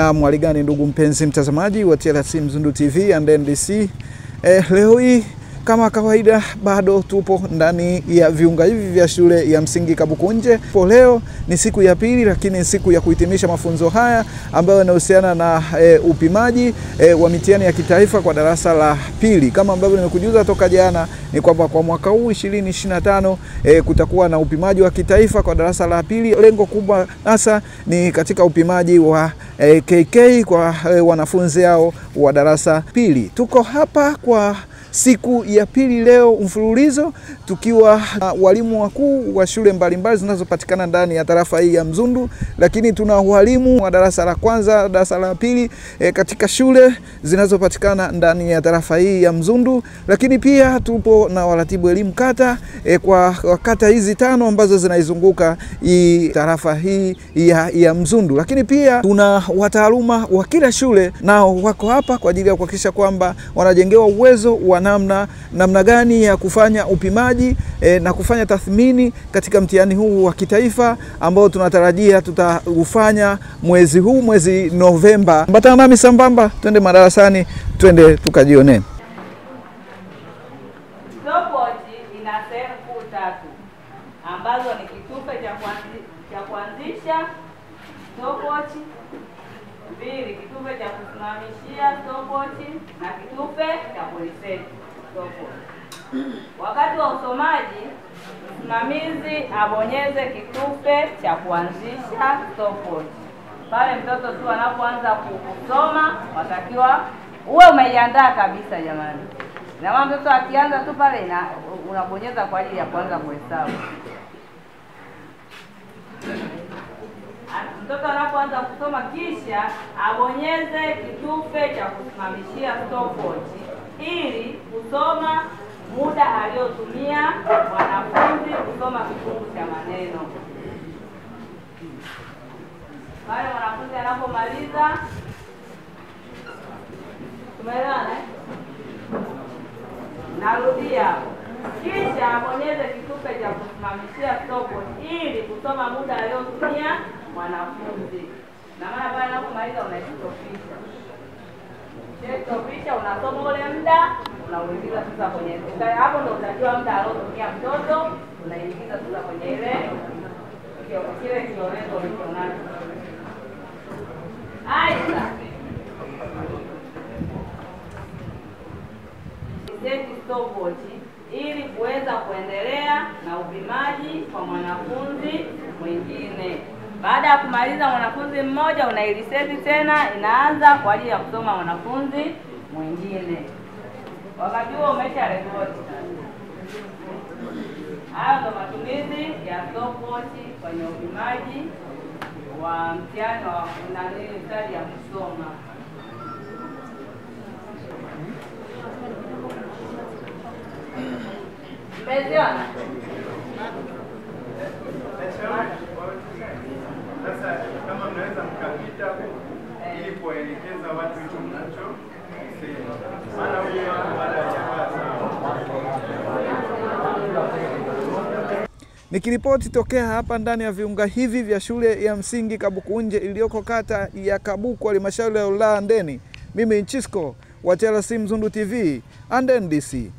Na mwaligani ndugu mpenzi mtazamaji wa TLC Mzundu TV and NDC. Leo hii kama kawaida bado tupo ndani ya viunga hivi vya shule ya msingi Kabukunje. Leo ni siku ya pili, lakini siku ya kuhitimisha mafunzo haya ambayo yanahusiana na upimaji wa mitihani ya kitaifa kwa darasa la pili. Kama ambavyo nimekujuza toka jana ni kwamba kwa mwaka huu 2025 kutakuwa na upimaji wa kitaifa kwa darasa la pili. Lengo kubwa hasa ni katika upimaji wa KK kwa wanafunzi hao wa darasa pili. Tuko hapa kwa siku ya pili leo mfululizo tukiwa walimu wakuu wa shule mbalimbali zinazopatikana ndani ya tarafa hii ya Mzundu, lakini tuna walimu wa darasa la kwanza, darasa la pili katika shule zinazopatikana ndani ya tarafa hii ya Mzundu, lakini pia tupo na waratibu elimu kata kwa kata hizi 5 ambazo zinaizunguka hii tarafa hii ya Mzundu. Lakini pia tuna wataaluma wa kila shule nao wako hapa kwa ajili ya kuhakikisha kwamba wanajengewa uwezo wa namna gani ya kufanya upimaji na kufanya tathmini katika mtihani huu wa kitaifa ambao tunatarajia tutaufanya mwezi huu, mwezi Novemba. Ambatana nami sambamba, twende madarasani, twende tukajione. Stopwatch ina sehemu kuu 3 ambazo ni kitufe cha kuanzisha stopwatch, 2 kitufe cha kusimamishia stopwatch na kitufe cha kureset stopwatch. Wakati wa usomaji, msimamizi abonyeze kitufe cha kuanzisha stopwatch. Pale mtoto tu anapoanza kusoma, watakiwa uwe umeiandaa kabisa jamani. Na mama mtoto akianza tu pale unabonyeza kwa ajili ya kuanza kuhesabu. Mtoto anapoanza kusoma kisha abonyeze kitufe cha kusimamishia stopwatch ili kusoma muda aliotumia wanafunzi kusoma kifungu cha maneno. Pale wanafunzi anapomaliza, tumeelewana? Narudia. Kisha abonyeze kitufe cha kusimamishia stopwatch ili kusoma muda aliotumia mwanafunzi. Na maana pale unapomaliza unaistopisha. Stopisha, unasoma ule muda, unauingiza sasa kwenye hapo ndio utajua muda aliotumia mtoto, unaingiza sasa kwenye ile kiolezo ulichonacho. Aidha, set stopwatch ili kuweza kuendelea na upimaji kwa mwanafunzi mwingine. Baada ya kumaliza mwanafunzi mmoja, unaireseti tena, inaanza kwa ajili ya kusoma mwanafunzi mwingine. Wakati huo umesha rekodi. Hayo ndo matumizi ya stopwatch kwenye upimaji wa mtihani wa stadi ya kusoma. Mmeziona? Sasa kama mnaweza mkapita ili kuelekeza watu hicho mnacho sema. Maana huyo baada ya Nikiripoti tokea hapa ndani ya viunga hivi vya shule ya msingi Kabukunje iliyoko kata ya Kabuku, halmashauri ya wilaya Handeni, mimi Nchisco wa TLC Mzundu TV and NDC.